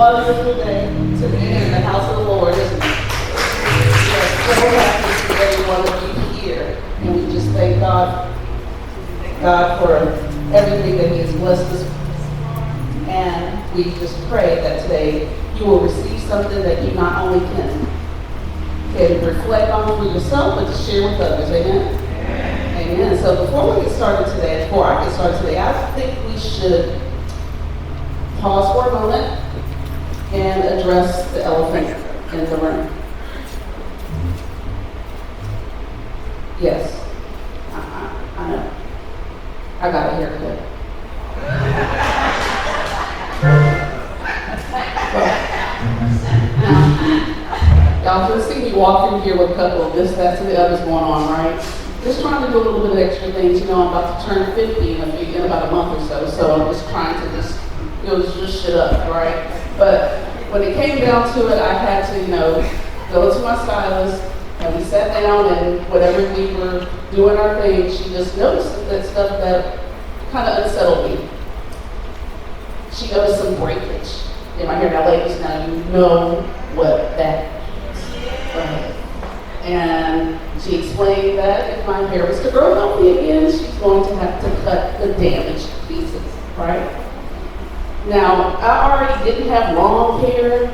wonderful day to be in the house of the Lord, isn't it? We are so happy to see every one of you here. And we just thank God for everything that He has blessed us with. And we just pray that today you will receive something that you not only can reflect on for yourself, but to share with others. Amen? Amen. So before I get started today, I think we should pause for a moment and address the elephant in the room. Yes, I know. I got a haircut. Y'all can see me walking here with a couple of this, that, and the others going on, right? Just trying to do a little bit of extra things. You know, I'm about to turn 50 in about a month or so I'm just trying to just shit up, right? But when it came down to it, I had to, go to my stylist, and we sat down, and whatever we were doing our thing, she just noticed that stuff that kind of unsettled me. She noticed some breakage in my hair. Now, ladies, now you know what that is, right? And she explained that if my hair was to grow healthy again, she's going to have to cut the damaged pieces, right? Now, I already didn't have long hair,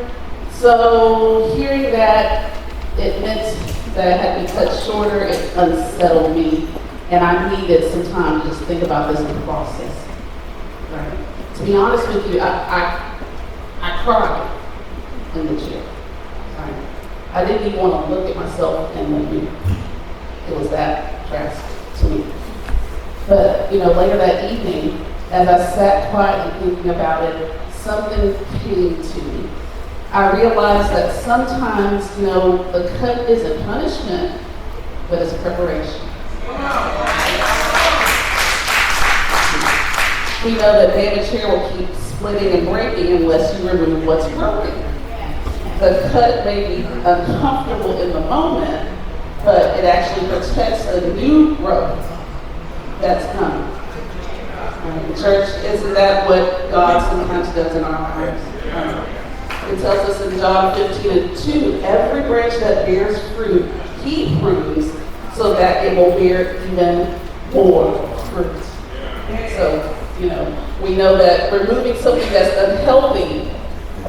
so hearing that it meant that I had to be cut shorter, it unsettled me, and I needed some time to just think about this process, right? To be honest with you, I cried in the chair, right? I didn't even want to look at myself in the mirror. It was that drastic to me. But, later that evening, as I sat quietly thinking about it, something came to me. I realized that sometimes, the cut isn't punishment, but it's preparation. We know that damaged hair will keep splitting and breaking unless you remove what's broken. The cut may be uncomfortable in the moment, but it actually protects the new growth that's coming. Church, isn't that what God sometimes does in our lives? It tells us in John 15:2, every branch that bears fruit, He prunes so that it will bear even more fruit. So, we know that removing something that's unhealthy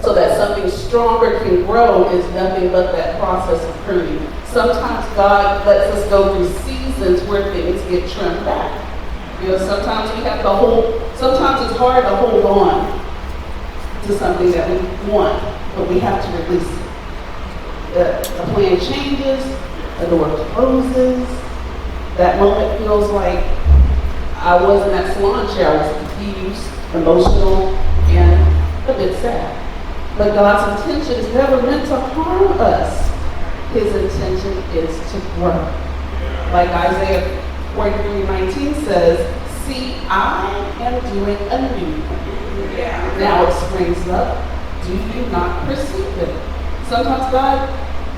so that something stronger can grow is nothing but that process of pruning. Sometimes God lets us go through seasons where things get trimmed back. Sometimes sometimes it's hard to hold on to something that we want, but we have to release it. The plan changes, the door closes, that moment feels like I was in that salon chair. I was confused, emotional, and a bit sad. But God's intention is never meant to harm us. His intention is to grow. Like Isaiah 43:19 says, see, I am doing a new thing. Now it springs up. Do you not perceive it? Sometimes God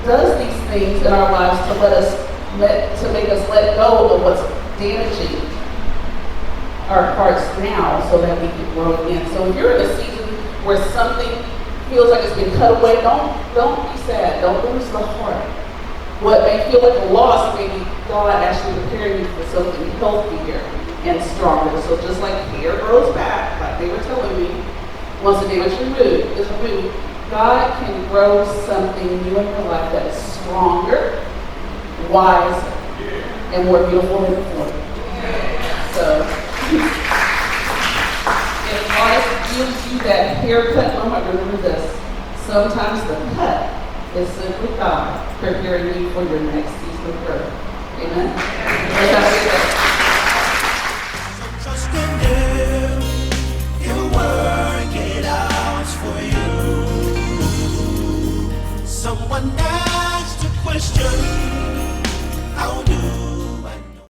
does these things in our lives to make us let go of what's damaging our hearts now so that we can grow again. So if you're in a season where something feels like it's been cut away, don't be sad. Don't lose the heart. What may feel like a loss, maybe God actually preparing you for something healthier and stronger. So just like hair grows back, like they were telling me, once the damage is removed, God can grow something new in your life that is stronger, wiser, and more beautiful than before. So, if life gives you that haircut moment, remember this. Sometimes the cut is simply God preparing you for your next season of growth. Amen? Trust in Him, He'll work it out for you. Someone asked a question.